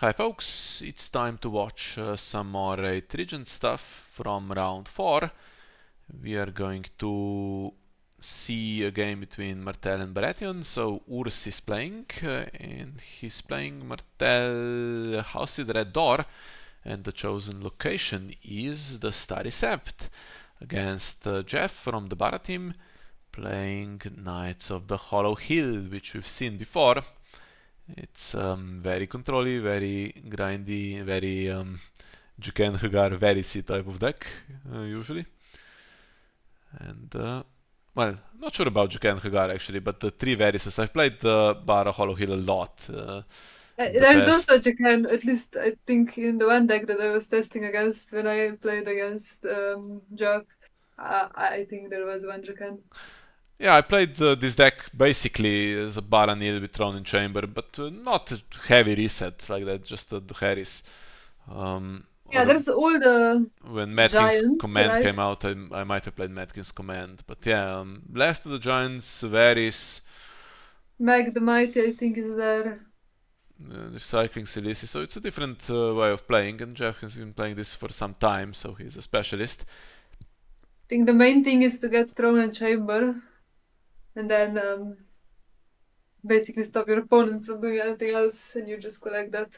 Hi folks, it's time to watch some more Regent stuff from round 4. We are going to see a game between Martell and Baratheon. So Urs is playing, and he's playing Martell House in the Red Door, and the chosen location is the Starry Sept, against Jeff from the Baratheon playing Knights of the Hollow Hill, which we've seen before. It's very controlly, very grindy, very Juken Hagar Verisi type of deck, usually. And, well, not sure about Juken Hagar actually, but the 3 Verises. I've played Bara Hollow Hill a lot. The There's best. also Japan, at least I think in the one deck that I was testing against when I played against Jeff, I think there was one Japan. Yeah, I played this deck basically as a Baranil with Throne in Chamber, but not a heavy reset like that, just the Harris. Yeah, Or there's all the when Matkins giants, Command right? came out, I might have played Matkins Command. But yeah, Blast of the Giants, Varys, Meg the Mighty, I think, is there. Recycling Silisi. So it's a different way of playing, and Jeff has been playing this for some time, so he's a specialist. I think the main thing is to get Throne and Chamber, and then basically stop your opponent from doing anything else, and you just collect that.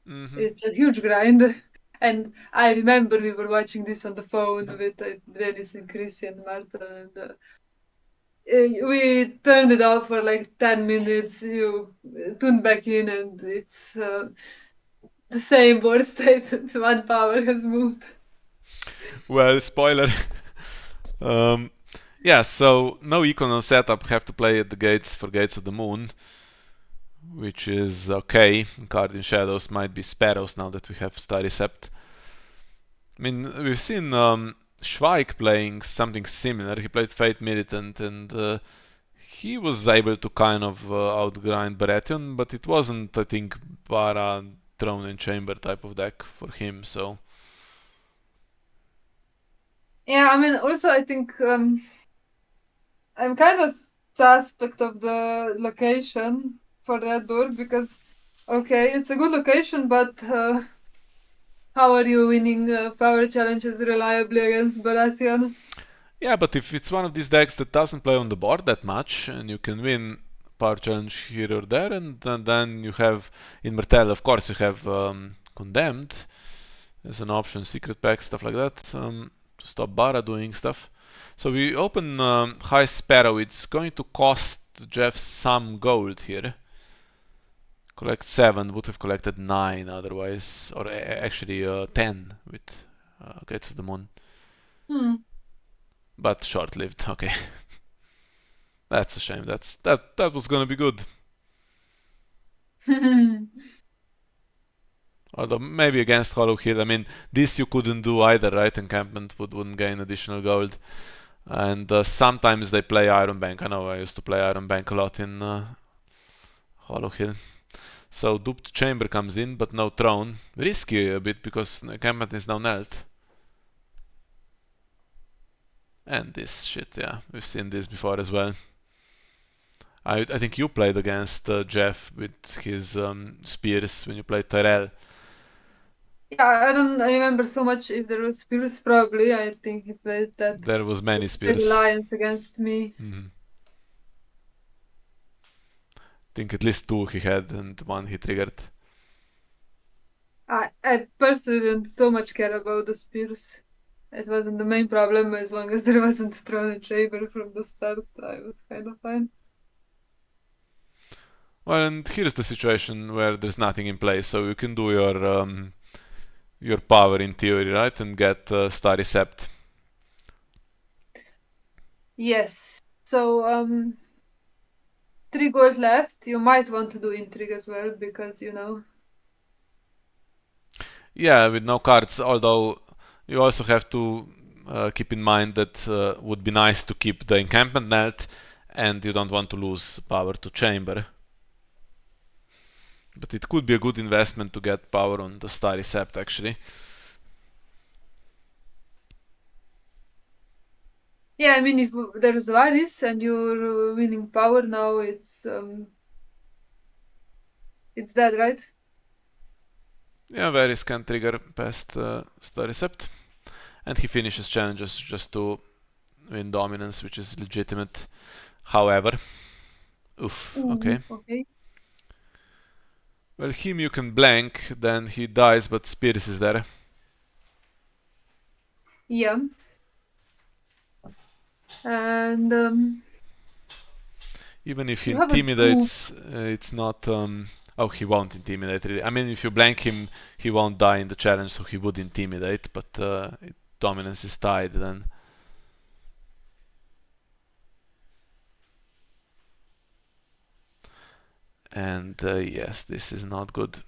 Mm-hmm. It's a huge grind. And I remember we were watching this on the phone with Dennis and Christian Martin, and we turned it off for like 10 minutes. You tuned back in, and it's the same board state. One power has moved. Well, spoiler. um, yeah, so no econ on setup. Have to play at the gates for Gates of the Moon, which is okay. Guardian Shadows might be Sparrows now that we have Starry Sept. I mean, we've seen Schweik playing something similar. He played Fate Militant, and he was able to kind of outgrind Baratheon, but it wasn't, I think, Bara Throne and Chamber type of deck for him. So Yeah, I mean, also, I think I'm kind of suspect of the location for that door because, okay, it's a good location, but how are you winning power challenges reliably against Baratheon? yeah, but if it's one of these decks that doesn't play on the board that much, and you can win Power Challenge here or there, and then you have in Martell, of course, you have Condemned as an option, Secret Pack, stuff like that, to stop Bara doing stuff. So we open High Sparrow. It's going to cost Jeff some gold here. Collect 7, would have collected 9 otherwise, or actually 10 with Gates of the Moon. Hmm. But short lived, okay. That's a shame. That was gonna be good. Although maybe against Hollow Hill, I mean, this you couldn't do either, right? Encampment wouldn't gain additional gold. And sometimes they play Iron Bank. I know I used to play Iron Bank a lot in Hollow Hill. So Duped Chamber comes in, but no Throne. Risky a bit because Encampment is now knelt. And this shit, yeah, we've seen this before as well. I think you played against Jeff with his spears when you played Tyrell. Yeah, I don't remember so much if there was Spears, probably. I think he played that There was many with spears. Alliance against me. Mm-hmm. Think at least 2 he had and 1 he triggered. I personally didn't so much care about the Spears. It wasn't the main problem as long as there wasn't Throne and Chamber from the start. I was kind of fine. Well, and here's the situation where there's nothing in place, so you can do your power in theory, right, and get Starry Sept. Yes. So, 3 gold left. You might want to do Intrigue as well because, you know. Yeah, with no cards, although you also have to keep in mind that would be nice to keep the encampment net, and you don't want to lose power to chamber. But it could be a good investment to get power on the Starry Sept actually. Yeah, I mean, if there's Varys and you're winning power now, it's dead, right? Yeah, Varys can trigger past Staricept. And he finishes challenges just to win dominance, which is legitimate. However, oof, okay. Okay. Well, him you can blank, then he dies, but Spears is there. Yeah. And Even if he you have a intimidates, it's not. Oh, he won't intimidate really. I mean, if you blank him, he won't die in the challenge, so he would intimidate, but dominance is tied then. And yes, this is not good.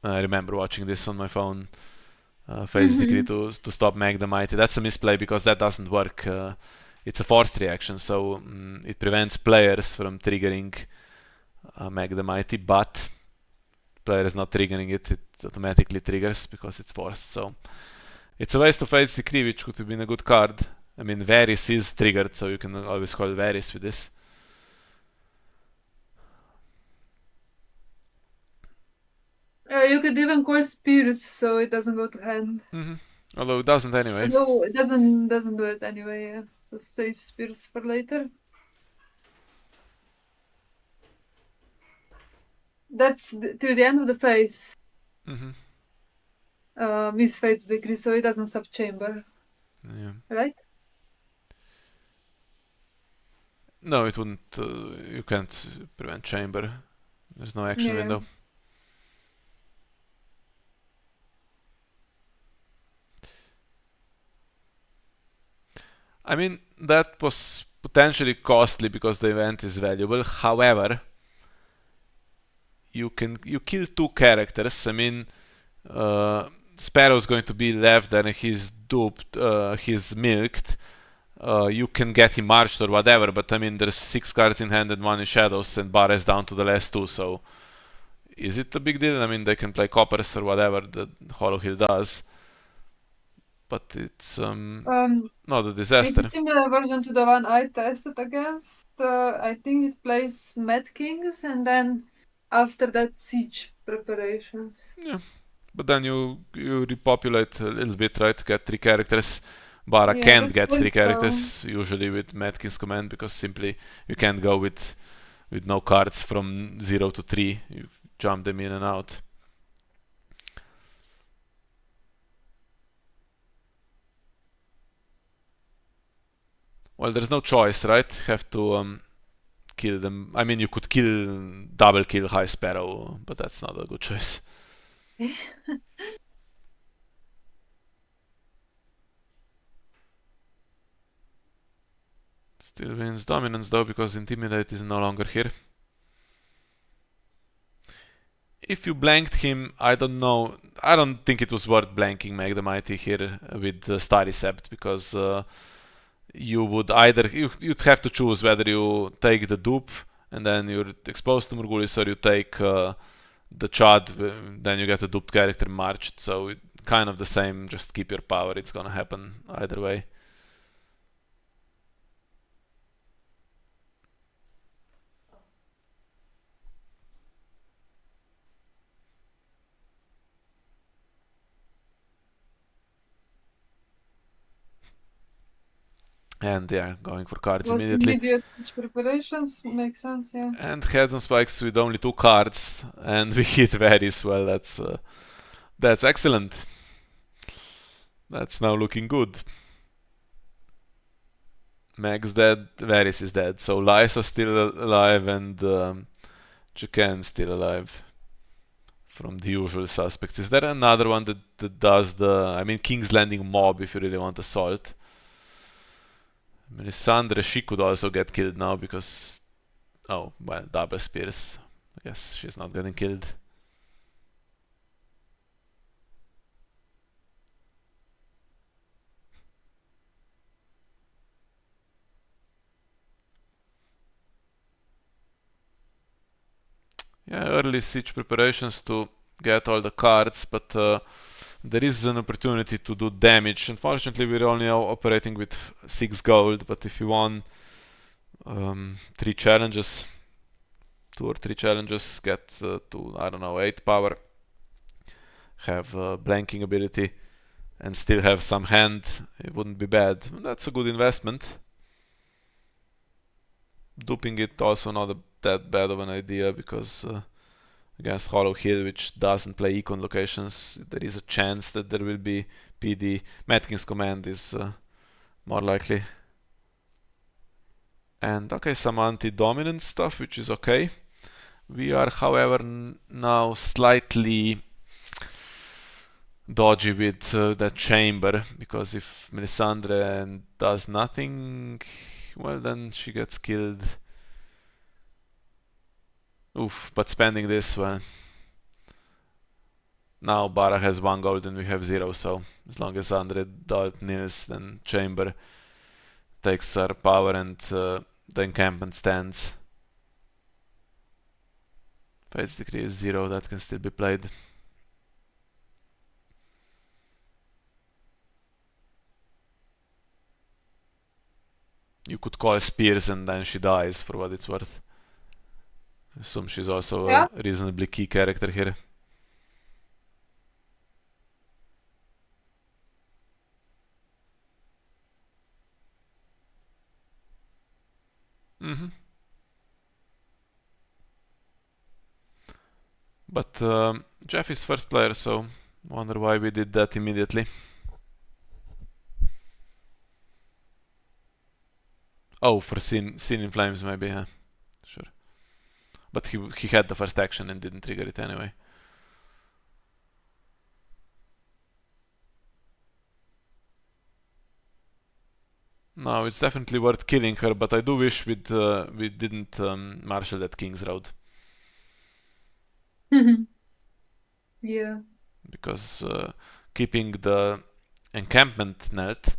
I remember watching this on my phone. Fates decree to stop Meg the Mighty. That's a misplay because that doesn't work. It's a forced reaction, so it prevents players from triggering Meg the Mighty, but player is not triggering it, it automatically triggers because it's forced. So it's a waste of Fates decree, which could have been a good card. I mean, Varys is triggered, so you can always call Varys with this. you could even call Spears so it doesn't go to hand. Although it doesn't anyway. Although it doesn't do it anyway, yeah. So save Spears for later. That's till the end of the phase. Miss Fate's decree, so it doesn't sub chamber. Yeah. Right? No, it wouldn't. You can't prevent chamber. There's no action Yeah. window. I mean, that was potentially costly because the event is valuable. However, you kill two characters. I mean, Sparrow's going to be left and he's duped, he's milked. You can get him marched or whatever, but I mean, there's 6 cards in hand and 1 in shadows, and Bar is down to the last 2, so is it a big deal? I mean, they can play coppers or whatever that Hollow Hill does, but it's not a disaster. It's a similar version to the one I tested against. I think it plays Mad Kings and then after that siege preparations. Yeah, but then you repopulate a little bit, right? Get 3 characters. Bara Yeah, can't that's get 3 very characters usually with Matkins command because simply you can't go with no cards from 0 to 3. You jump them in and out. Well, there's no choice, right? Have to kill them. I mean, you could double kill High Sparrow, but that's not a good choice. Still wins dominance though because Intimidate is no longer here. If you blanked him, I don't know. I don't think it was worth blanking Meg the Mighty here with Starry Sept because you would either you'd have to choose whether you take the dupe and then you're exposed to Morgulis, or you take the Chad, then you get a duped character marched. So kind of the same, just keep your power, it's gonna happen either way. And yeah, going for cards Most immediately. immediate siege preparations makes sense, yeah. And Heads on Spikes with only 2 cards, and we hit Varys. Well, that's excellent. That's now looking good. Meg's dead, Varys is dead. So Lysa's still alive and Jaquan still alive. From the usual suspects. Is there another one that does I mean, King's Landing mob if you really want assault? Melisandre, she could also get killed now because... Oh, well, double spears. I guess she's not getting killed. Yeah, early siege preparations to get all the cards, but there is an opportunity to do damage. Unfortunately, we're only operating with 6 gold, but if you won 3 challenges, 2 or 3 challenges, get to, I don't know, 8 power, have blanking ability and still have some hand, it wouldn't be bad. That's a good investment. Duping it also not that bad of an idea, because against Hollow Hill, which doesn't play econ locations, there is a chance that there will be PD. Mad King's Command is more likely. And okay, some anti-dominant stuff, which is okay. We are, however, now slightly dodgy with that chamber, because if Melisandre does nothing, well, then she gets killed. Oof, but spending this, well, now Bara has 1 gold and we have 0, so as long as Andre nils, then chamber takes our power and the encampment stands. Fate's Decree is 0, that can still be played. You could call Spears and then she dies, for what it's worth. I assume she's also Yeah. a reasonably key character here. Mm-hmm. But Jeff is first player, so wonder why we did that immediately. Oh, for Scene in Flames maybe, yeah. Sure. But he had the first action and didn't trigger it anyway. No, it's definitely worth killing her, but I do wish we didn't marshal that King's Road. Yeah. Because keeping the encampment net,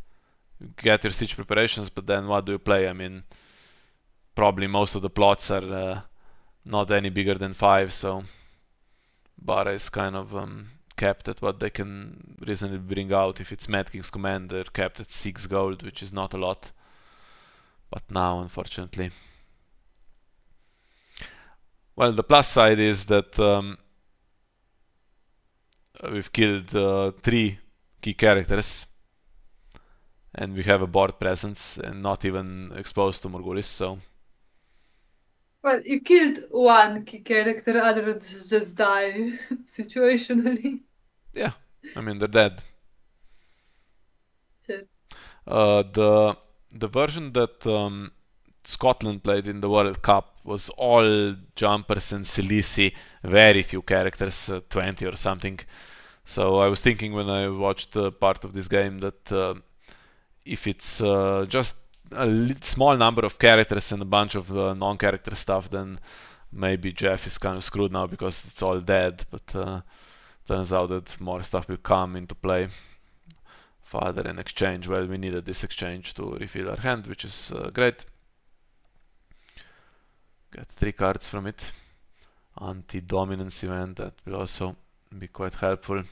get your siege preparations, but then what do you play? I mean, probably most of the plots are not any bigger than 5, so Bara is kind of capped at what they can reasonably bring out. If it's Mad King's Command, they're capped at 6 gold, which is not a lot. But now, unfortunately. Well, the plus side is that we've killed 3 key characters, and we have a board presence and not even exposed to Morgulis, so... Well, you killed 1 key character, others just die situationally. Yeah, I mean, they're dead. Sure. The version that Scotland played in the World Cup was all jumpers and Silisi, very few characters, 20 or something. So I was thinking when I watched part of this game that if it's just a small number of characters and a bunch of non-character stuff, then maybe Jeff is kind of screwed now because it's all dead. But turns out that more stuff will come into play. Father and exchange. Well, we needed this exchange to refill our hand, which is great. Get 3 cards from it. Anti-dominance event, that will also be quite helpful.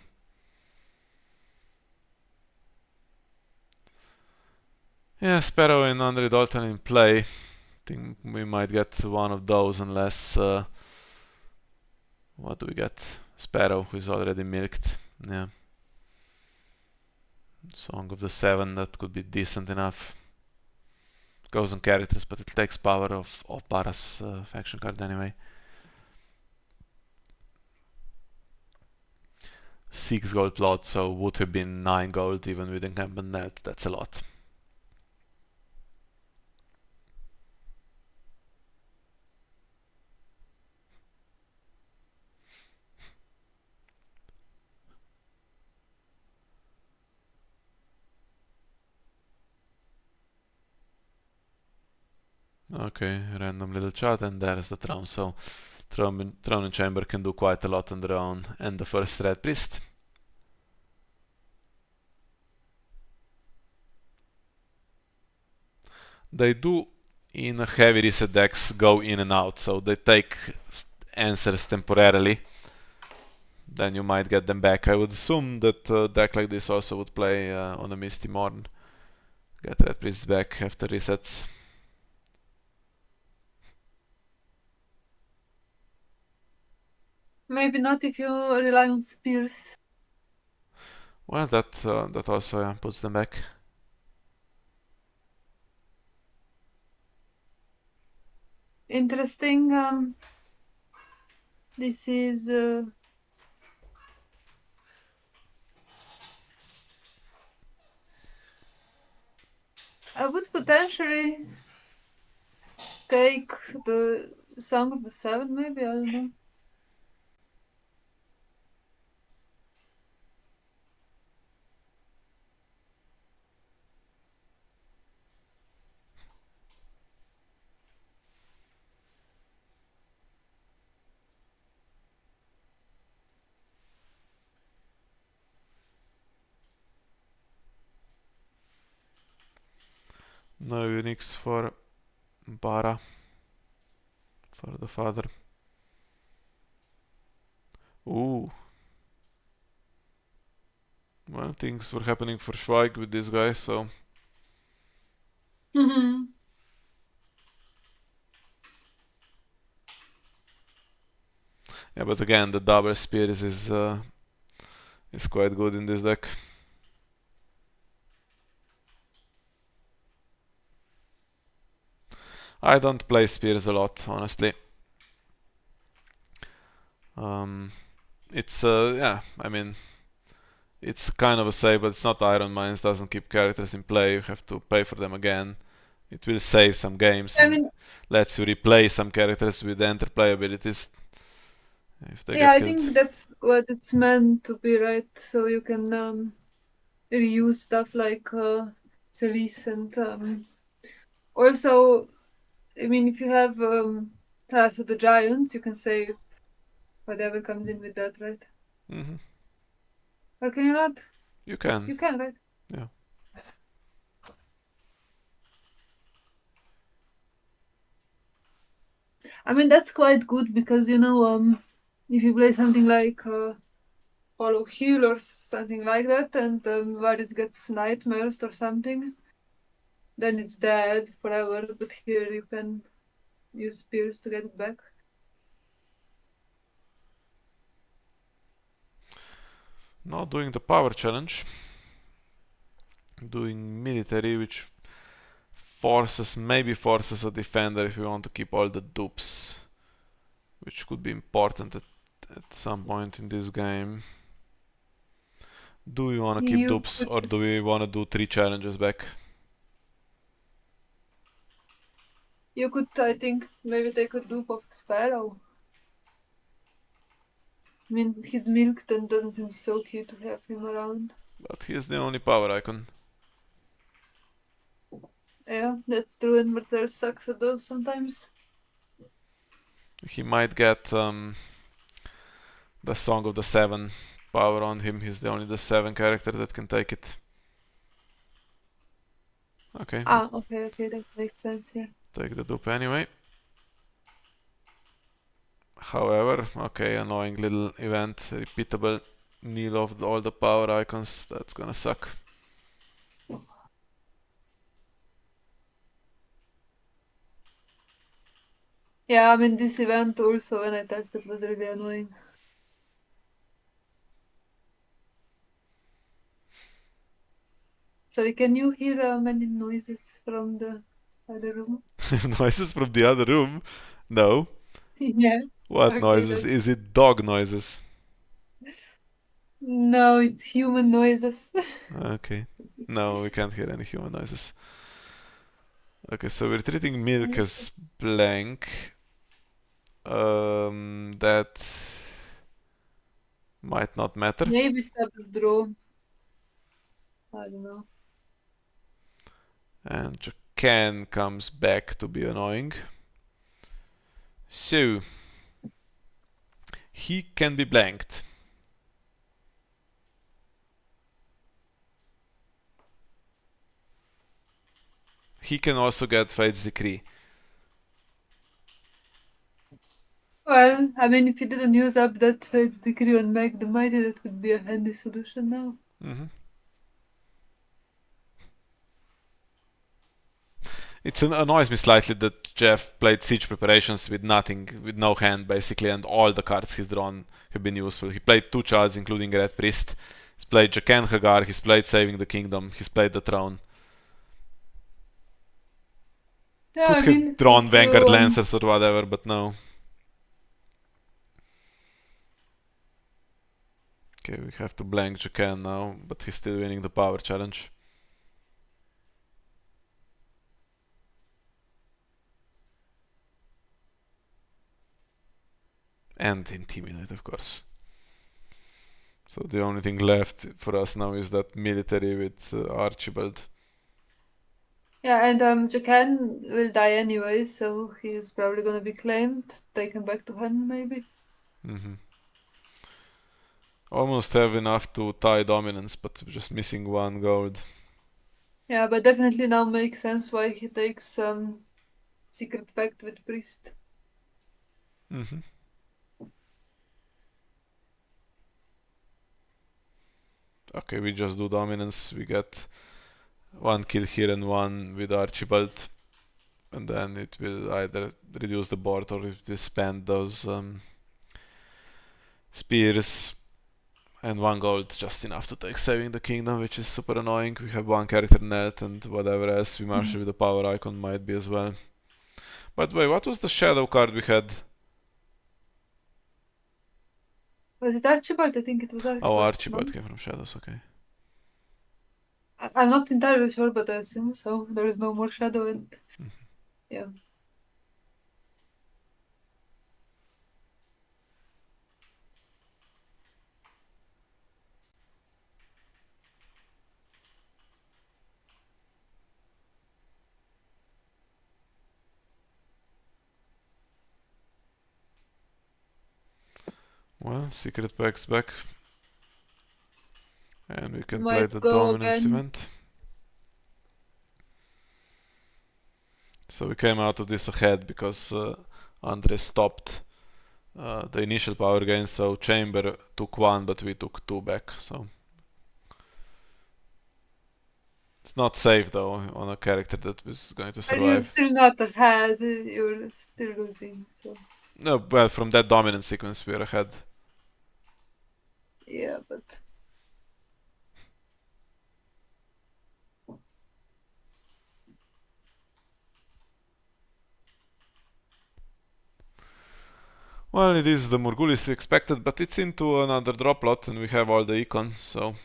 Yeah, Sparrow and Andre Dalton in play. I think we might get one of those unless... what do we get? Sparrow, who is already milked. Yeah. Song of the Seven, that could be decent enough. Goes on characters, but it takes power of Bara's faction card anyway. 6 gold plot, so would have been 9 gold even with encampment net. That's a lot. Okay, random little chat, and there's the throne. So throne and chamber can do quite a lot on their own. And the first red priest. They do, in a heavy reset decks, go in and out, so they take answers temporarily. Then you might get them back. I would assume that a deck like this also would play on a Misty Morn. Get red priests back after resets. Maybe not if you rely on spears. Well, that also puts them back. Interesting. This is. I would potentially take the Song of the Seven, maybe. I don't know. No uniques for Bara, for the father. Ooh. Well, things were happening for Schweig with this guy, so... Yeah, but again, the double spears is quite good in this deck. I don't play spears a lot, honestly. It's yeah, I mean, it's kind of a save, but it's not Iron Mines. Doesn't keep characters in play. You have to pay for them again. It will save some games I and mean, lets you replay some characters with enter play abilities if they yeah, get I killed. think that's what it's meant to be, right? So you can reuse stuff like Celis and also, I mean, if you have Clash of the Giants, you can save whatever comes in with that, right? Hmm. Or can you not? You can, You can, right? yeah. I mean, that's quite good because if you play something like Hollow Hill or something like that, and Varys gets nightmares or something, then it's dead forever. But here you can use spears to get it back. Now doing the power challenge. Doing military, which maybe forces a defender if you want to keep all the dupes, which could be important at some point in this game. Do we want to keep You dupes could, or do we want to do 3 challenges back? I think, maybe take a dupe of Sparrow. I mean, he's milked and doesn't seem so cute to have him around. But he's the only power icon. Yeah, that's true, and Martell sucks at those sometimes. He might get the Song of the Seven power on him. He's the only the 7 character that can take it. Okay, we Okay, that makes sense, yeah. take the dupe anyway. However, okay, annoying little event, repeatable, kneel of all the power icons, that's gonna suck. Yeah, I mean, this event also, when I tested, was really annoying. Sorry, can you hear many noises from the other room? Noises from the other room? No. Yeah. What Okay, noises? Is it dog noises? no, it's human noises. Okay. No, we can't hear any human noises. Okay, so we're treating milk as blank. That might not matter. Maybe Stab's draw. I don't know. And Jacan comes back to be annoying. So, he can be blanked. He can also get Fate's Decree. Well, I mean, if you didn't use up that Fate's Decree on Meg the Mighty, that would be a handy solution now. Mm-hmm. It annoys me slightly that Jeff played Siege Preparations with nothing, with no hand basically, and all the cards he's drawn have been useful. He played 2 Chards, including Red Priest, He's played Jaqen Hagar, he's played Saving the Kingdom, he's played the Throne. Yeah, Could I have mean, drawn if Vanguard you Lancers or whatever, but no. Okay, we have to blank Jaqen now, but he's still winning the power challenge. And Intimidate, of course. So the only thing left for us now is that military with Archibald. yeah, and Jacan will die anyway, so he's probably gonna be claimed, taken back to Hen maybe. Mm-hmm. Almost have enough to tie dominance, but just missing 1 gold. Yeah, but definitely now makes sense why he takes Secret Pact with Priest. Mm-hmm. Okay, we just do dominance. We get 1 kill here and 1 with Archibald. And then it will either reduce the board or it will spend those spears. And 1 gold, just enough to take Saving the Kingdom, which is super annoying. We have 1 character net and whatever else we marshal with the power icon might be as well. By the way, what was the shadow card we had? Was it Archibald? I think it was Archibald. Oh, No? Archibald came from shadows, okay. I'm not entirely sure, but I assume so. There is no more shadow and yeah. Well, Secret Pack's back. And we can play Might the go dominance again. event. So we came out of this ahead because Andre stopped the initial power gain, so Chamber took 1 but we took 2 back, so it's not safe though on a character that was going to And you're survive. still not ahead, you're still losing, so No, well, from that dominance sequence we're ahead. yeah, but Well, it is the Morgulis we expected, but it's into another drop lot and we have all the econ, so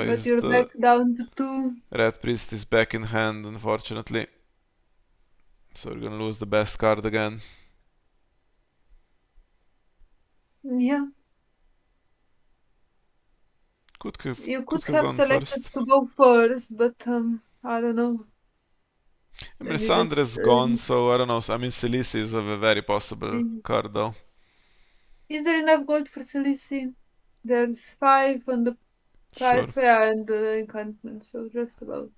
but is you're back the down to 2. Red Priest is back in hand, unfortunately. So we're gonna lose the best card again. Yeah. You Could could have have gone selected first. to go first, but I don't know. Melisandre's gone, so I don't know. I mean, Celice is a very possible card though. Is there enough gold for Celici? There's 5 on the Sure. 5, yeah, and the enchantment, so just about.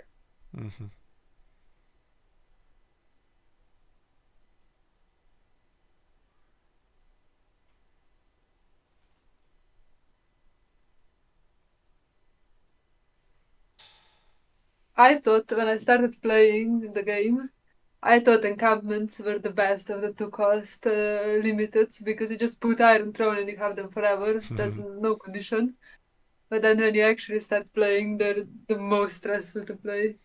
Mm-hmm. I thought when I started playing the game, I thought encampments were the best of the 2 cost limiteds because you just put Iron Throne and you have them forever. There's no condition. But then when you actually start playing, they're the most stressful to play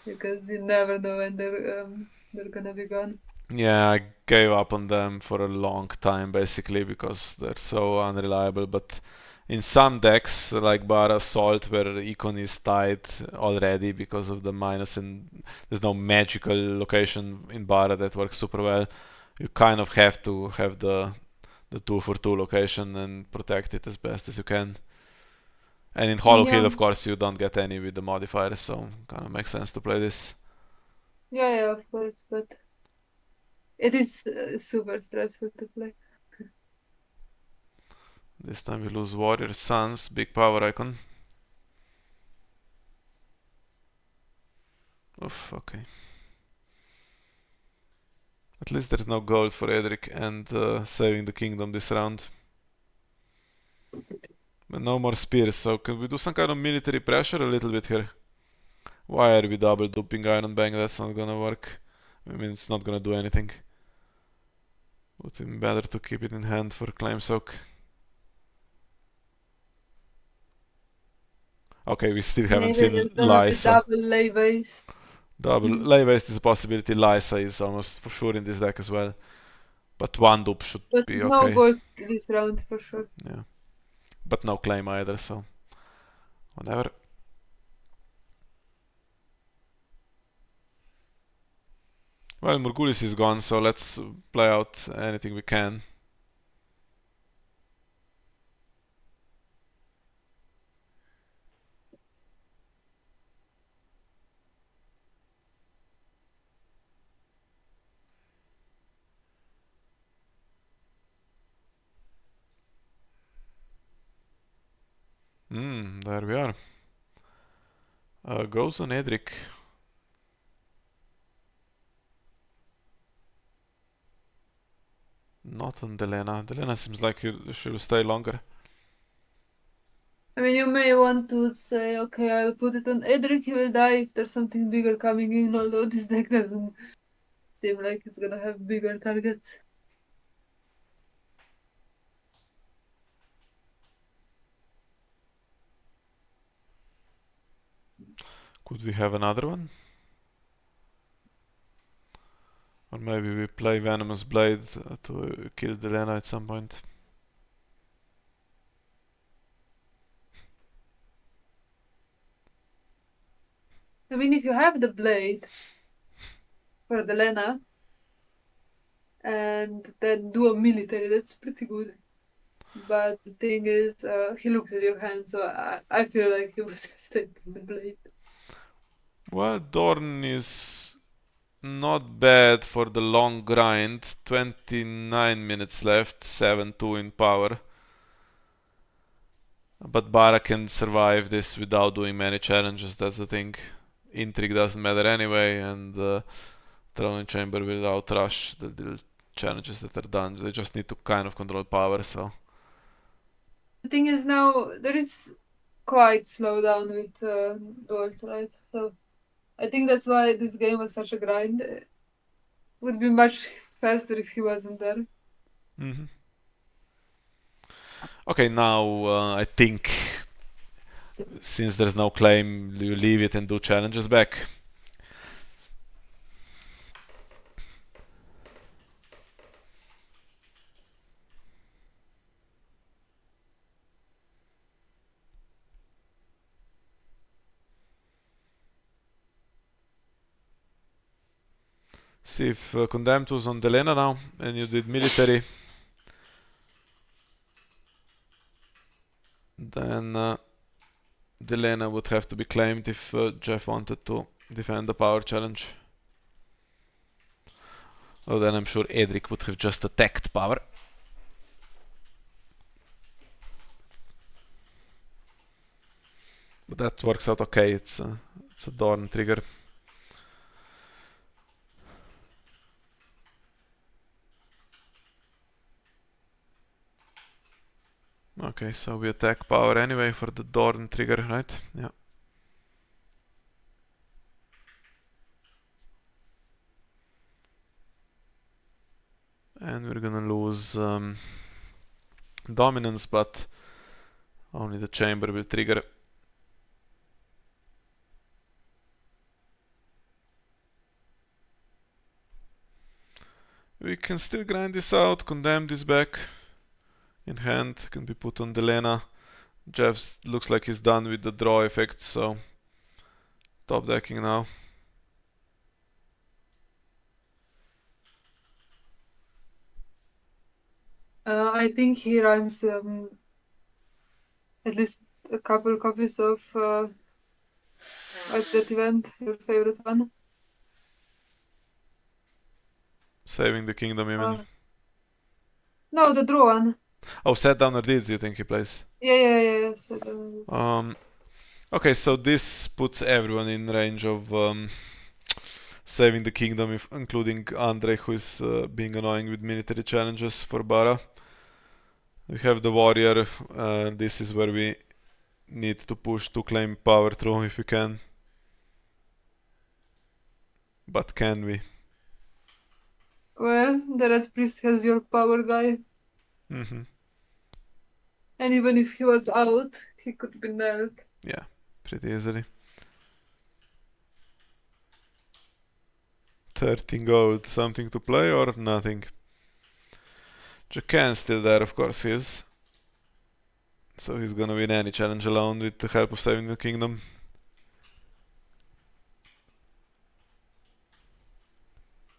because you never know when they're gonna be gone. Yeah, I gave up on them for a long time basically because they're so unreliable. But in some decks, like Bara Salt, where Econ is tied already because of the minus and there's no magical location in Bara that works super well, you kind of have to have the 2 for 2 location and protect it as best as you can. And in Hollow Yeah, Hill, of course, you don't get any with the modifiers, so kind of makes sense to play this. yeah, of course, but it is super stressful to play. This time we lose Warrior Sons, big power icon. Oof, okay. At least there's no gold for Edric and saving the kingdom this round. But no more spears, so can we do some kind of military pressure a little bit here? Why are we double duping Iron Bang? That's not gonna work. I mean, it's not gonna do anything. Would be better to keep it in hand for claim soak. Okay, we still haven't Maybe seen there's gonna be Lysa. double lay base. Double lay waste is a possibility. Lysa is almost for sure in this deck as well. But one dupe should But be no okay. gold this round for sure. Yeah. But no claim either, so whatever. Well, Morgulis is gone, so let's play out anything we can. There we are. Goes on Edric. Not on Delena. Delena seems like she will stay longer. I mean, you may want to say, okay, I'll put it on Edric, he will die if there's something bigger coming in, although this deck doesn't seem like it's gonna have bigger targets. Could we have another one? Or maybe we play Venomous Blade to kill Delena at some point. I mean, if you have the blade for the Lena and then do a military, that's pretty good. But the thing is, he looked at your hand, so I feel like he would have taken the blade. Well, Dorn is not bad for the long grind. 29 minutes left, 7-2 in power. But Bara can survive this without doing many challenges, that's the thing. Intrigue doesn't matter anyway, and Throne and Chamber without rush the challenges that are done. They just need to kind of control power, so. The thing is now, there is quite slow down with Dort, right? So I think that's why this game was such a grind. It would be much faster if he wasn't there. Mm-hmm. Okay, now I think since there's no claim, you leave it and do challenges back. See if Condemned was on Delena now and you did military. Then Delena would have to be claimed if Jeff wanted to defend the power challenge. Oh, then I'm sure Edric would have just attacked power. But that works out okay, it's a Dorn trigger. Okay, so we attack power anyway for the Dorn trigger, right? Yeah. And we're gonna lose dominance, but only the chamber will trigger. We can still grind this out, Condemned is back in hand, can be put on Delena. Jeff looks like he's done with the draw effect, so top decking now. I think he runs at least a couple copies of what's that event, your favorite one? Saving the kingdom even. No, the draw one. Oh, Set Down or Deeds you think he plays? Yeah. So, okay, so this puts everyone in range of saving the kingdom, including Andre, who is being annoying with military challenges for Bara. We have the warrior, this is where we need to push to claim power through if we can. But can we? Well, the Red Priest has your power guy. Mm-hmm. And even if he was out, he could be nailed. Yeah, pretty easily. 13 gold, something to play or nothing? Jacan's still there, of course he is. So he's gonna win any challenge alone with the help of saving the kingdom.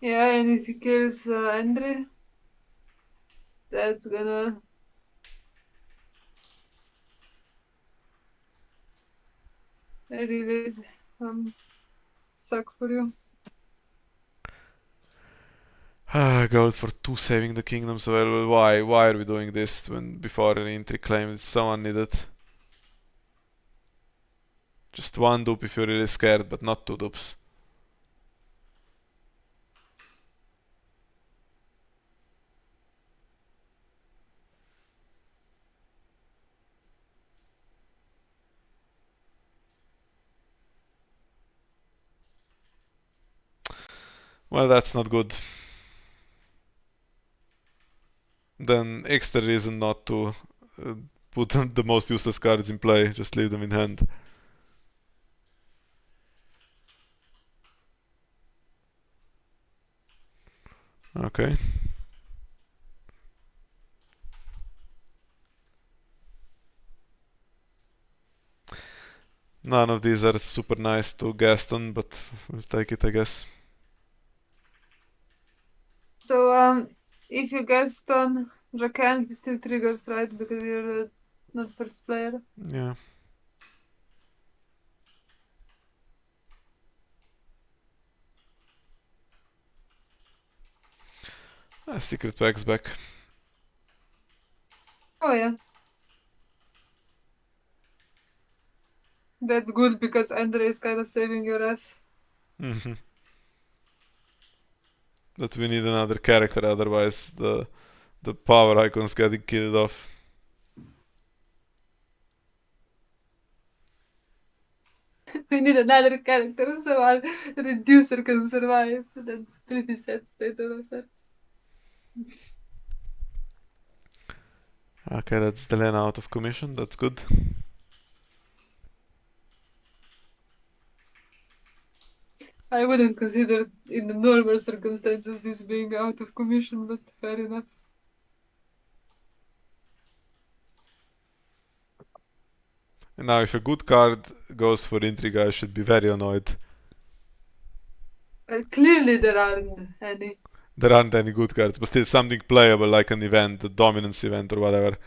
Yeah, and if he kills Andre, that's gonna really suck for you. Gold for 2 saving the kingdom, so well, why are we doing this when before an intrigue claim is so unneeded? Just one dupe if you're really scared, but not 2 dupes. Well, that's not good. Then extra reason not to uh, put the most useless cards in play, just leave them in hand. Okay. None of these are super nice to Gaston, but we'll take it, I guess. So, if you guessed on Rakan, he still triggers, right? Because you're not first player. Yeah. Secret pack's back. Oh, yeah. That's good because Andre is kind of saving your ass. Mm-hmm. But we need another character, otherwise the power icon's getting killed off. We need another character so our reducer can survive. That's pretty sad state of affairs. Okay, that's Delena out of commission, that's good. I wouldn't consider in the normal circumstances this being out of commission, but fair enough. And now if a good card goes for intrigue, I should be very annoyed. Well, clearly there aren't any. There aren't any good cards, but still something playable like an event, a dominance event or whatever.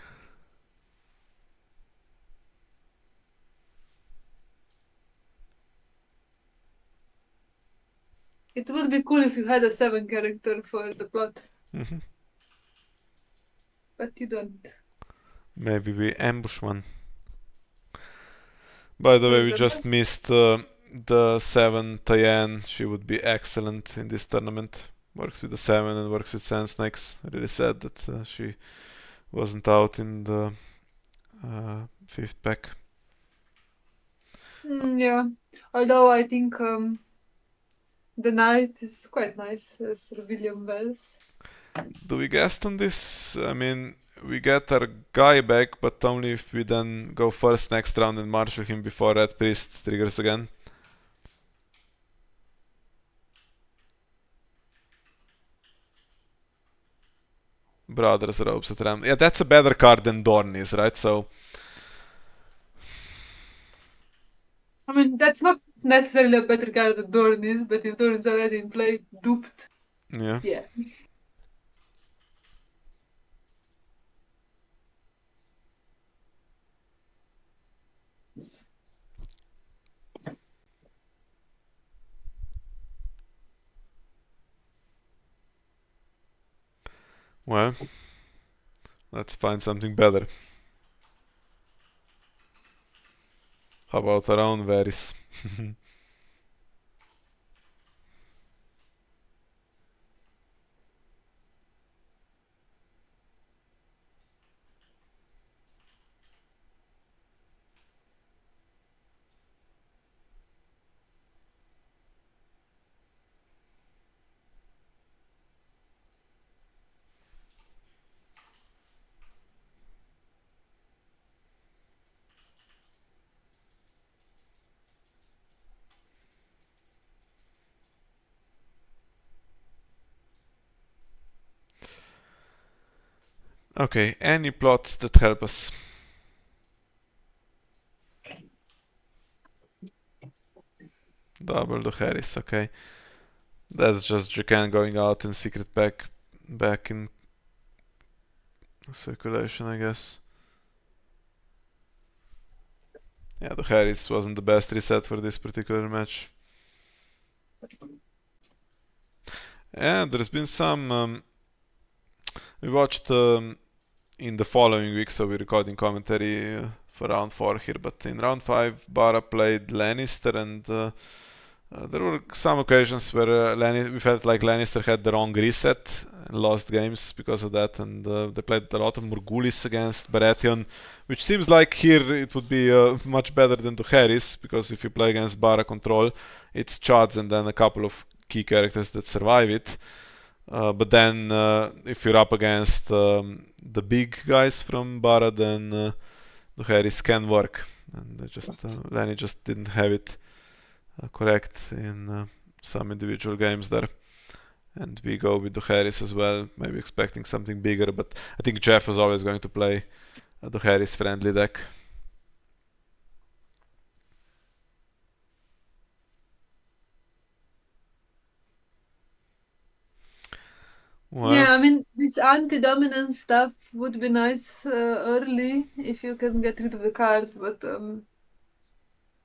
It would be cool if you had a 7 character for the plot, Mm-hmm. but you don't. Maybe we ambush one. By the way, we There's a just missed the 7 Tyann. She would be excellent in this tournament. Works with the 7 and works with Sand Snakes. Really sad that she wasn't out in the 5th pack. Yeah. Although I think the knight is quite nice as William Wells. Do we guess on this? I mean, we get our guy back, but only if we then go first next round and marshal him before Red Priest triggers again. Brothers Ropes at Ram. Yeah, that's a better card than Dornies, right? So, I mean, that's not necessarily a better card than Dornis, but if Dornis already in play, duped, yeah. yeah. Well, let's find something better. How about our own Varys? Okay, any plots that help us? Double the Harris, okay. That's just Jacan going out and secret pack back in circulation, I guess. Yeah, the Harris wasn't the best reset for this particular match. And there's been some. We watched in the following week, so we're recording commentary for round 4 here, but in round 5, Bara played Lannister, and there were some occasions where we felt like Lannister had the wrong reset and lost games because of that, and they played a lot of Morgulis against Baratheon, which seems like here it would be much better than to Harris, because if you play against Bara Control, it's Chads and then a couple of key characters that survive it. But then if you're up against the big guys from Bara, then the Harris can work, and Lenny just didn't have it correct in some individual games there. And we go with the Harris as well, maybe expecting something bigger, but I think Jeff was always going to play the Harris friendly deck. Well, Yeah, I mean, this anti-dominant stuff would be nice early if you can get rid of the card, but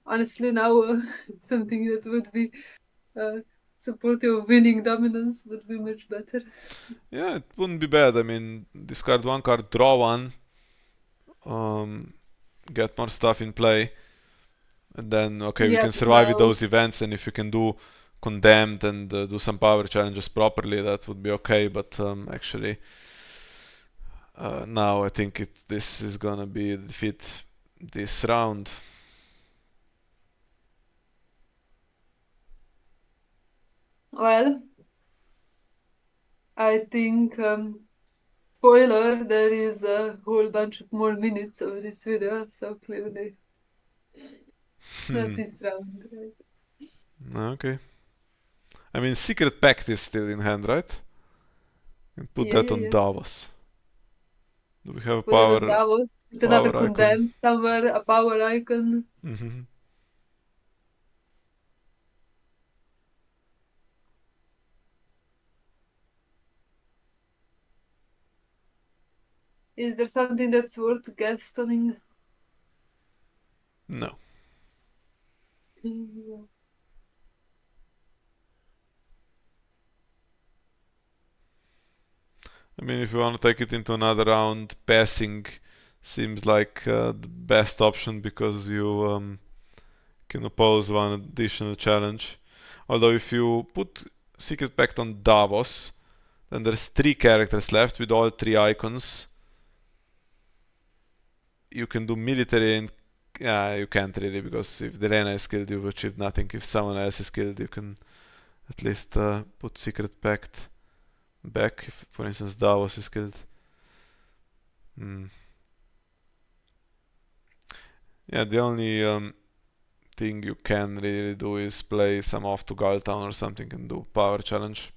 honestly, now something that would be uh, supportive of winning dominance would be much better. yeah, it wouldn't be bad. I mean, discard one card, draw one, get more stuff in play, and then okay, we Yeah, can survive with well, those events, and if you can do condemned and do some power challenges properly, that would be okay. But actually, now I think this is gonna be a defeat this round. well, I think spoiler, there is a whole bunch of more minutes of this video, so clearly not Hmm. this round, right? Okay. I mean, Secret Pact is still in hand, right? And put Yeah, that yeah, on yeah. Davos. Do we have a Put it on power Davos, with another power icon? condemned somewhere, a power icon. Mm-hmm. Is there something that's worth guesting? No. Yeah. I mean, if you want to take it into another round, passing seems like the best option because you can oppose one additional challenge. Although if you put Secret Pact on Davos, then there's 3 characters left with all 3 icons. You can do military and you can't really, because if Delena is killed, you've achieved nothing. If someone else is killed, you can at least put Secret Pact back. If, for instance, Davos is killed. Hmm. Yeah, the only thing you can really do is play some off to Galtown or something and do power challenge.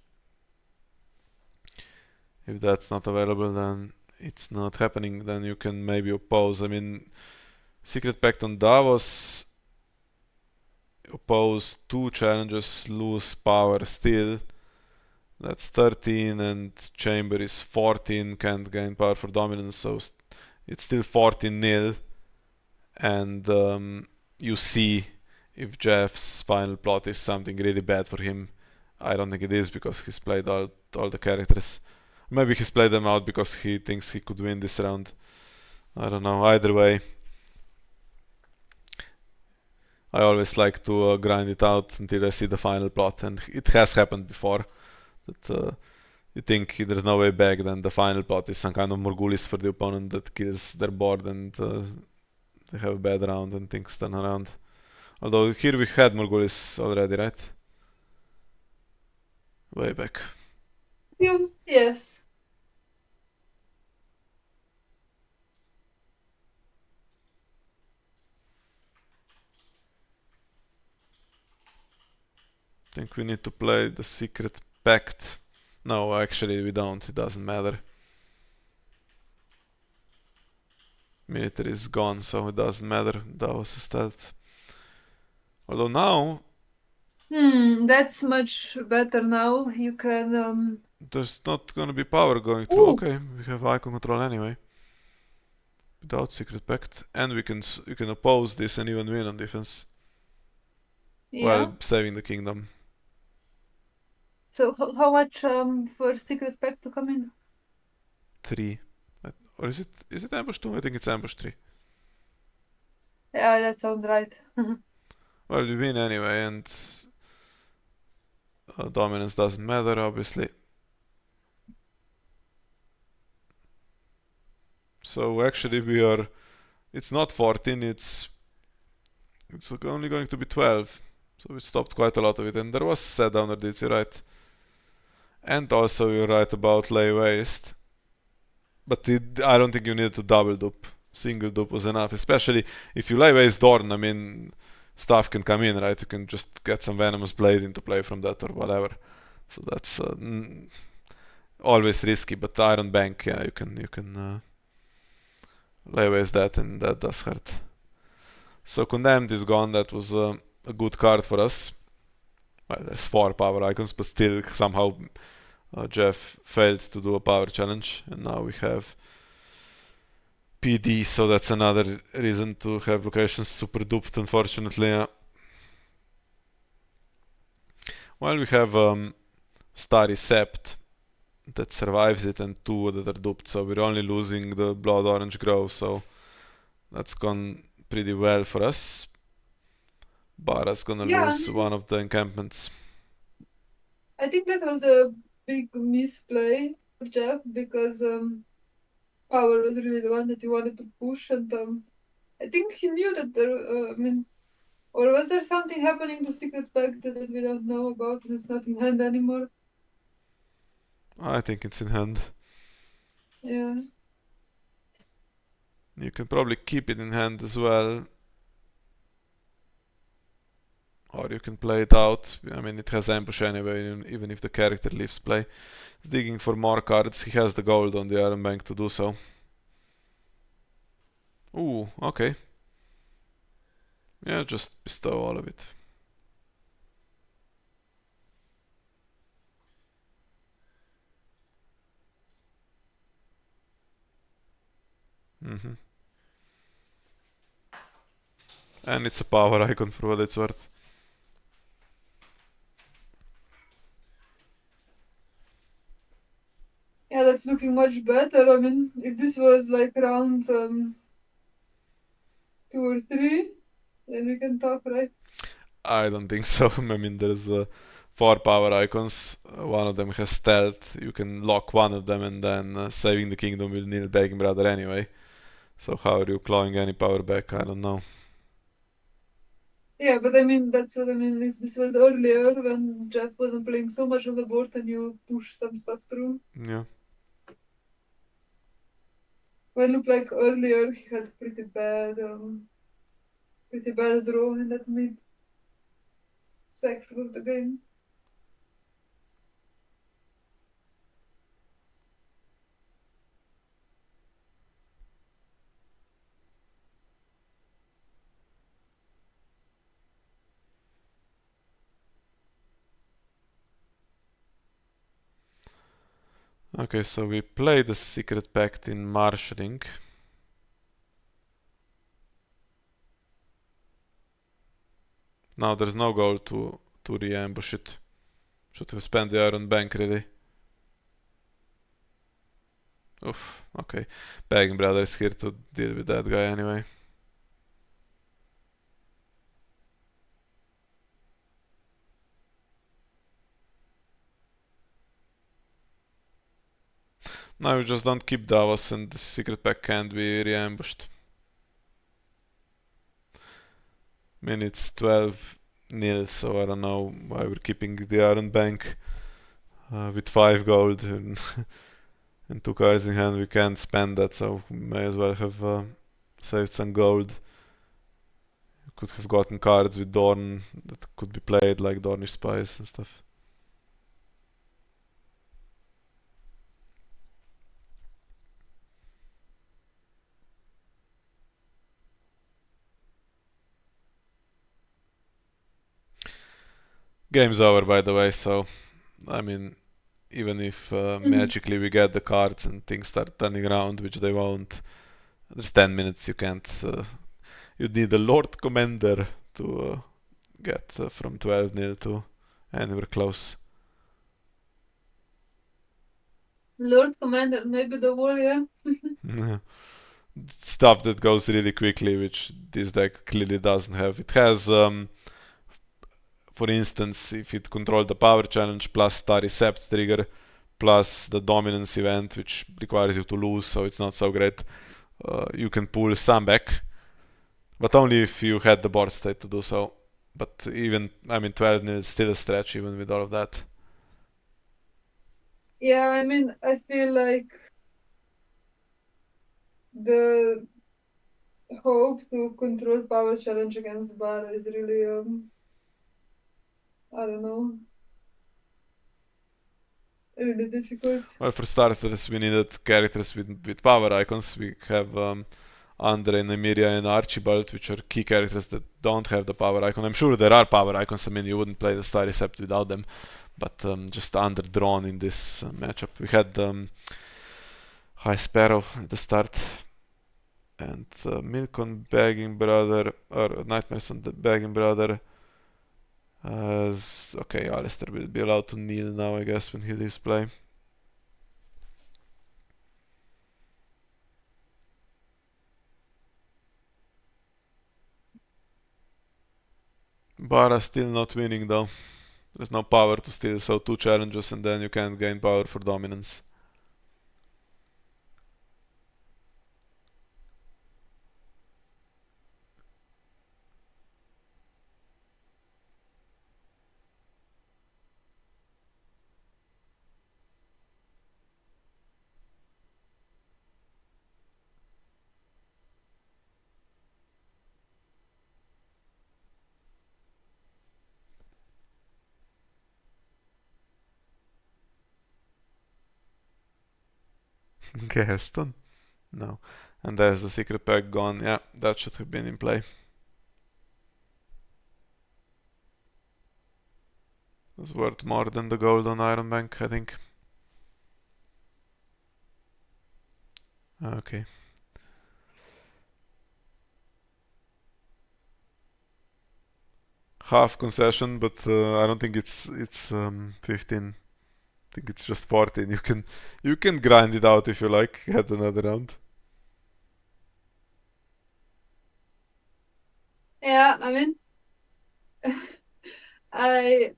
If that's not available, then it's not happening. Then you can maybe oppose. I mean, Secret Pact on Davos, oppose 2 challenges, lose power still. That's 13, and Chamber is 14, can't gain power for dominance, so it's still 14 nil. And you see if Jeff's final plot is something really bad for him. I don't think it is, because he's played all the characters. Maybe he's played them out because he thinks he could win this round. I don't know. Either way, I always like to grind it out until I see the final plot, and it has happened before. That you think there's no way back, then the final plot is some kind of Morgulis for the opponent that kills their board, and they have a bad round and things turn around. Although here we had Morgulis already, right? Way back. Yeah, yes. Think we need to play the Secret Pact. No, actually we don't. It doesn't matter. Military is gone, so it doesn't matter. That was a stealth. Although now That's much better now. You can. there's not gonna be power going through. Ooh, Okay, we have icon control anyway. Without secret pact. And we can oppose this and even win on defense. yeah. While saving the kingdom. So how much for secret pack to come in? 3. Or is it ambush 2? I think it's ambush 3. Yeah, that sounds right. Well, we win anyway, and dominance doesn't matter, obviously. So actually we are... It's not 14, it's only going to be 12. So we stopped quite a lot of it, and there was set downer deeds, you're right. And also you're right about lay waste. But I don't think you needed to double dupe. Single dupe was enough, especially if you lay waste Dorn. I mean, stuff can come in, right? You can just get some venomous blade into play from that or whatever. So that's always risky. But Iron Bank, yeah, you can lay waste that, and that does hurt. So Condemned is gone. That was a good card for us. Well, there's 4 power icons, but still somehow Jeff failed to do a power challenge, and now we have PD, so that's another reason to have locations super duped, unfortunately. Yeah. While we have Starry Sept that survives it and 2 that are duped, so we're only losing the Blood Orange Grove, so that's gone pretty well for us. Bara's gonna Yeah, I lose mean, one of the encampments. I think that was a big misplay for Jeff because power was really the one that he wanted to push, and I think he knew that there. I mean, or was there something happening to Secret Pact that we don't know about and it's not in hand anymore? I think it's in hand. Yeah. You can probably keep it in hand as well, or you can play it out. I mean, it has ambush anyway, even if the character leaves play. He's digging for more cards. He has the gold on the Iron Bank to do so. Ooh, okay. Yeah, just bestow all of it. hmm And it's a power icon for what it's worth. Yeah, that's looking much better. I mean, if this was like round 2 or 3, then we can talk, right? I don't think so. I mean, there's 4 power icons. One of them has stealth. You can lock one of them, and then saving the kingdom will need Begging Brother anyway. So how are you clawing any power back? I don't know. Yeah, but I mean, that's what I mean. If this was earlier when Jeff wasn't playing so much on the board and you push some stuff through. Yeah. Well, it looked like earlier he had pretty bad draw in that mid section of the game. Okay, so we play the Secret Pact in Marshalling. Now there's no goal to re-ambush it. Should have spent the Iron Bank really. Oof, okay. Begging Brother is here to deal with that guy anyway. Now we just don't keep Davos and the Secret Pact can't be re-ambushed. I mean, it's 12-0, so I don't know why we're keeping the Iron Bank with 5 gold and, and 2 cards in hand. We can't spend that, so we may as well have saved some gold. We could have gotten cards with Dorn that could be played, like Dornish Spies and stuff. Game's over, by the way, so I mean, even if magically we get the cards and things start turning around, which they won't, there's 10 minutes you can't. You need a Lord Commander to get from 12-0 to anywhere close. Lord Commander, maybe the warrior. Stuff that goes really quickly, which this deck clearly doesn't have. It has, for instance, if it controls the power challenge plus Star Recept trigger plus the dominance event, which requires you to lose, so it's not so great. You can pull some back, but only if you had the board state to do so. But even, I mean, 12-0 is still a stretch even with all of that. Yeah, I mean, I feel like the hope to control power challenge against Bar is really, I don't know, really difficult. Well, for starters, we needed characters with power icons. We have Andre, Nymeria, and Archibald, which are key characters that don't have the power icon. I'm sure there are power icons. I mean, you wouldn't play the Star Recept without them, but just underdrawn in this matchup. We had High Sparrow at the start, and Milcon Begging Brother, or Nightmares on the Begging Brother. Okay, Alistair will be allowed to kneel now, I guess, when he leaves play. Bara still not winning though. There's no power to steal, so 2 challenges and then you can't gain power for dominance. Gaston? No. And there's the secret pack gone. Yeah, that should have been in play. It was worth more than the gold on Iron Bank, I think. Okay. Half concession, but I don't think it's 15. I think it's just 14. You can grind it out if you like. Get another round. Yeah, I mean, I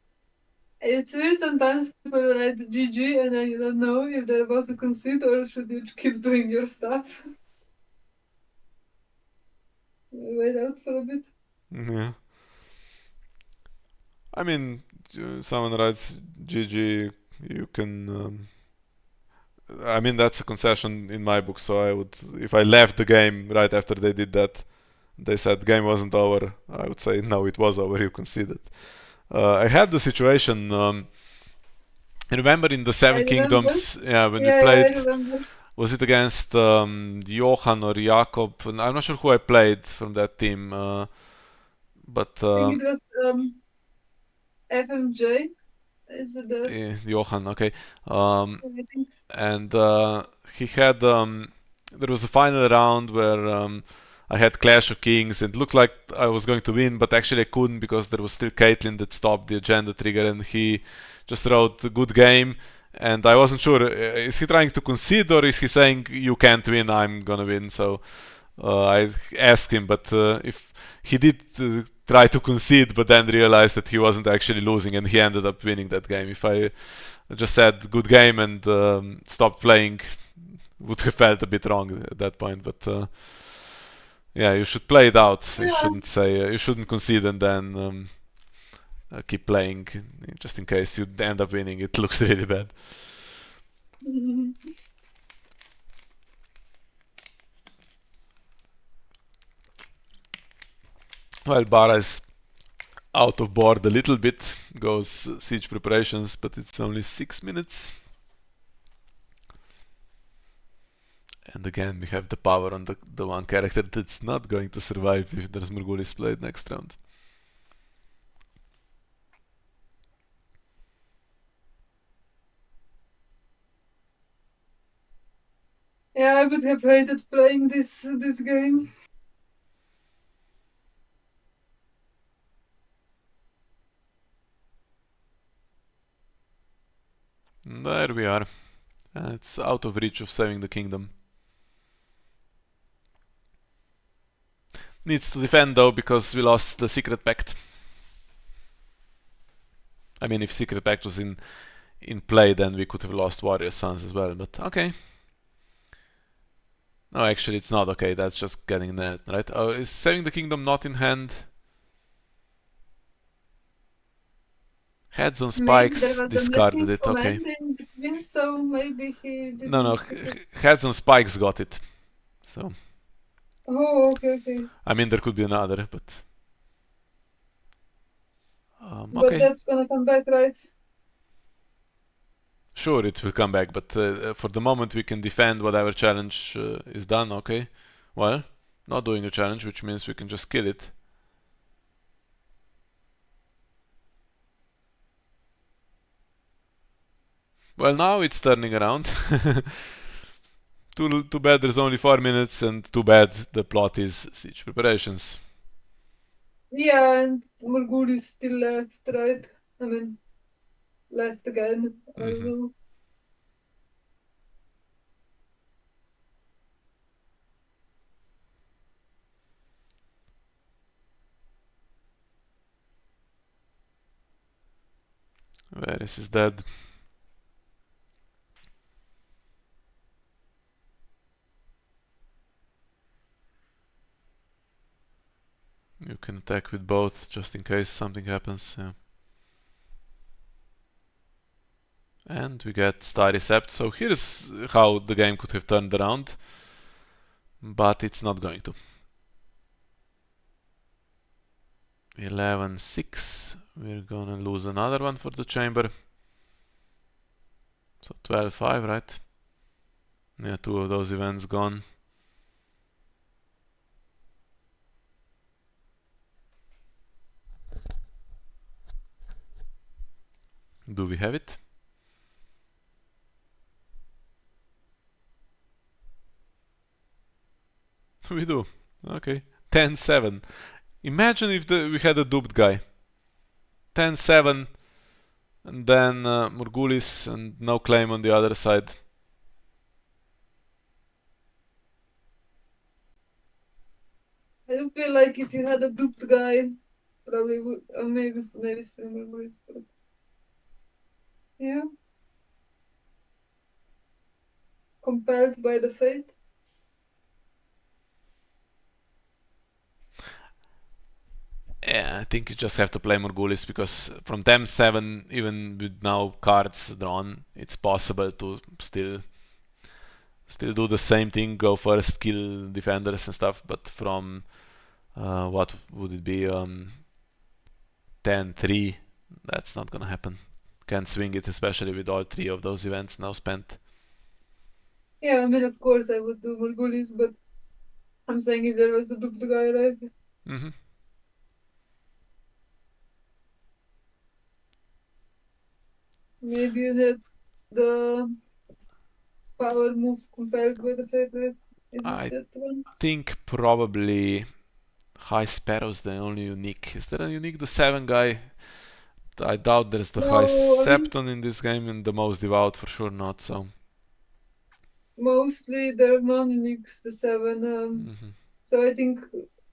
it's weird sometimes people write GG and then you don't know if they're about to concede or should you keep doing your stuff. Wait out for a bit. Yeah. I mean, someone writes GG, you can. I mean, that's a concession in my book, so I would. If I left the game right after they did that, they said game wasn't over, I would say, no, it was over, you conceded. I had the situation. I remember in the I Seven remember. Kingdoms, yeah, when we Yeah, yeah, played, I remember. was it against Johan or Jakob? I'm not sure who I played from that team, but I think it was FMJ. Is it the Johan, okay. Um, I think and he had there was a final round where I had Clash of Kings and it looked like I was going to win, but actually I couldn't because there was still Caitlyn that stopped the agenda trigger, and he just wrote a good game. And I wasn't sure, is he trying to concede or is he saying you can't win, I'm gonna win? So I asked him, but if he did try to concede, but then realized that he wasn't actually losing, and he ended up winning that game. If I just said good game and stopped playing, would have felt a bit wrong at that point. But yeah, you should play it out. You yeah. shouldn't say you shouldn't concede and then keep playing just in case you end up winning. It looks really bad. Well, Bara is out of board a little bit. Goes siege preparations, but it's only 6 minutes. And again, we have the power on the one character that's not going to survive if there's Morgulis played next round. Yeah, I would have hated playing this game. There we are. It's out of reach of saving the kingdom. Needs to defend though because we lost the secret pact. I mean, if secret pact was in play, then we could have lost warrior sons as well. But okay. No, actually, it's not okay. That's just getting there, right? Oh, is saving the kingdom not in hand? Heads on Maybe there spikes was a discarded missing it. Okay. command in between, so maybe he No, didn't pick it. heads on spikes got it. So Oh, okay. I mean, there could be another, but But okay. that's gonna come back, right? Sure, it will come back, but for the moment we can defend whatever challenge is done. Okay. Well, not doing a challenge, which means we can just kill it. Well, now it's turning around. Too bad there's only 4 minutes, and too bad the plot is siege preparations. Yeah, and Morgul is still left, right? I mean, left again. I don't Mm-hmm. know. Varys is dead. You can attack with both just in case something happens. Yeah. And we get Star Recept. So here's how the game could have turned around, but it's not going to. 11-6. We're gonna lose another one for the chamber. So 12-5, right? Yeah, 2 of those events gone. Do we have it? We do. Okay. 10-7. Imagine if we had a duped guy. 10-7, and then Morgulis and no claim on the other side. I do feel like if you had a duped guy, probably would, maybe still memories, but yeah, compelled by the fate. Yeah, I think you just have to play Morgulis because from them 7, even with now cards drawn, it's possible to still do the same thing, go first, kill defenders and stuff. But from what would it be, 10-3, that's not gonna happen. Can't swing it, especially with all 3 of those events now spent. Yeah, I mean, of course I would do Morgulis, but I'm saying if there was a duped guy, right? Mm-hmm. Maybe you had the power move compelled by the fate, right? Is this I that one? think probably High Sparrow's the only unique. Is there a unique to 7 guy? I doubt there's the High No, I mean, Septon in this game, and the Most Devout for sure not. So. mostly there are non-uniques, the 7. Mm-hmm. So I think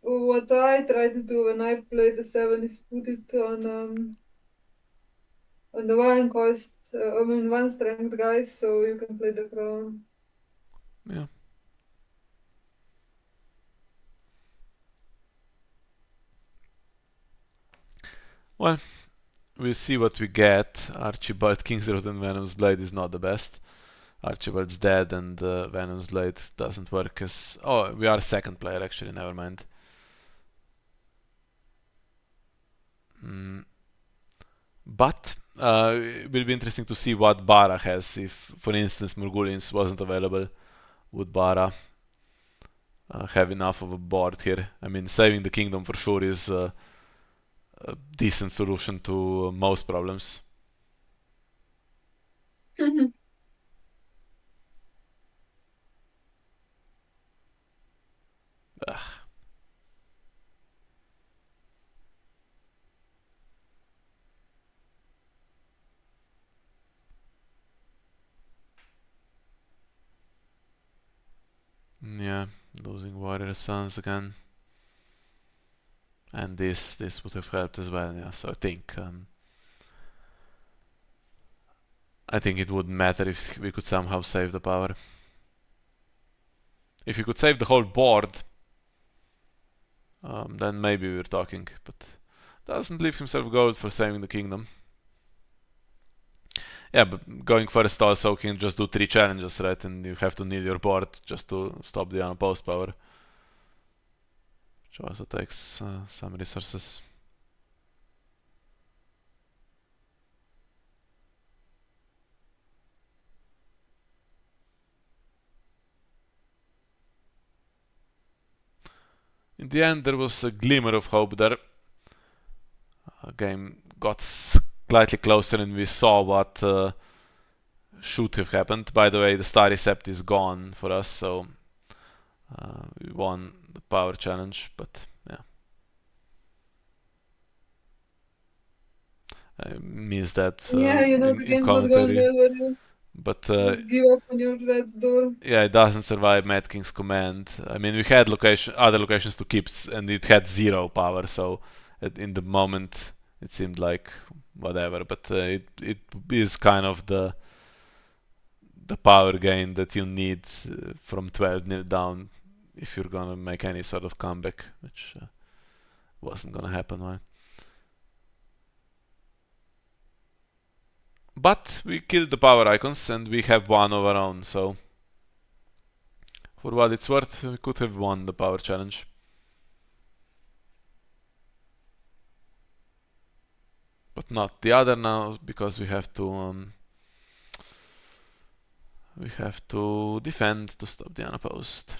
what I try to do when I play the 7 is put it on the one cost, I mean one strength guys, so you can play the crown. Yeah. Well, we'll see what we get. Archibald Kingsroad and Venom's Blade is not the best. Archibald's dead, and Venom's Blade doesn't work as. Oh, we are second player actually. Never mind. Mm. But it will be interesting to see what Bara has. If, for instance, Murgulins wasn't available, would Bara have enough of a board here? I mean, saving the kingdom for sure is a decent solution to most problems. Ugh. Yeah, losing Warrior Sons again. And this would have helped as well, yeah. So I think it wouldn't matter if we could somehow save the power. If we could save the whole board, then maybe we're talking. But doesn't leave himself gold for saving the kingdom. Yeah, but going first also can just do 3 challenges, right? And you have to need your board just to stop the unopposed power. Which also takes some resources. In the end, there was a glimmer of hope there. Game got slightly closer and we saw what should have happened. By the way, the star recept is gone for us, so we won the power challenge, but yeah. I missed that Yeah, you know in, the in game's not going commentary. well where you But just give up on your red door. yeah, it doesn't survive Mad King's command. I mean, we had other locations to keep, and it had 0 power, so in the moment it seemed like whatever. But it is kind of the power gain that you need from 12-0 down if you're gonna make any sort of comeback, which wasn't gonna happen, right? But we killed the power icons and we have one of our own, so for what it's worth, we could have won the power challenge. But not the other now because we have to defend to stop the unopposed.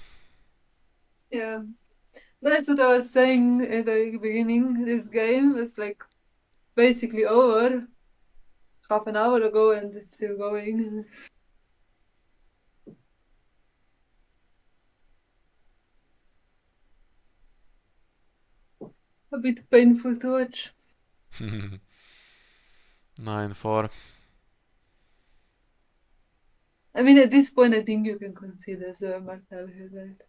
Yeah. That's what I was saying at the beginning. This game is like basically over half an hour ago and it's still going. A bit painful to watch. 9-4. I mean, at this point, I think you can consider the Martell here, right?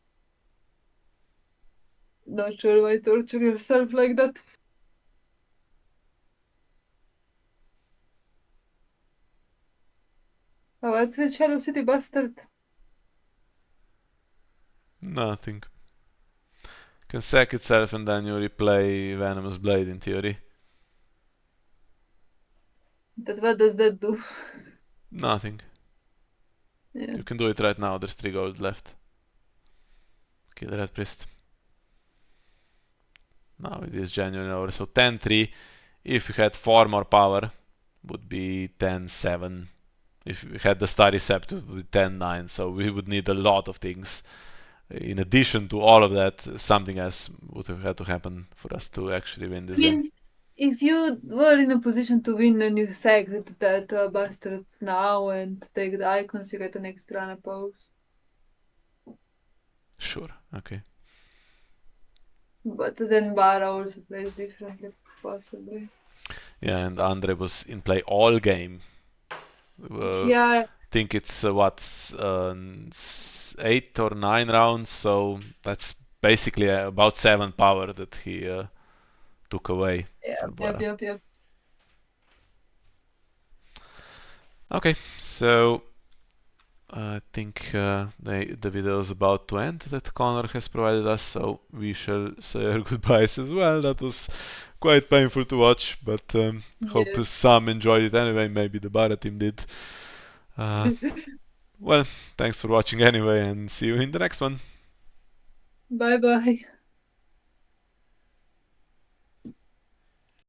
Not sure why torture yourself like that. Oh, what's with Shadow City Bastard? Nothing. Can sack itself and then you replay Venomous Blade in theory. But what does that do? Nothing. Yeah. You can do it right now, there's 3 gold left. Kill the Red Priest. Now it is genuinely over. So 10-3. If we had 4 more power, would be 10-7. If we had the Star Recept, it would be 10-9. So we would need a lot of things. In addition to all of that, something else would have had to happen for us to actually win I this game. mean, if you were in a position to win and you sacked that bastard now and take the icons, you get an extra unopposed. Sure, okay. But then Bara also plays differently, possibly. Yeah, and Andre was in play all game. Yeah, Think it's 8 or 9 rounds, so that's basically about 7 power that he took away for Bara. yep. Okay, so I think the video is about to end that Connor has provided us, so we shall say our goodbyes as well. That was quite painful to watch, but hope Yes. some enjoyed it anyway. Maybe the Bara team did. Well, thanks for watching anyway, and see you in the next one. Bye bye.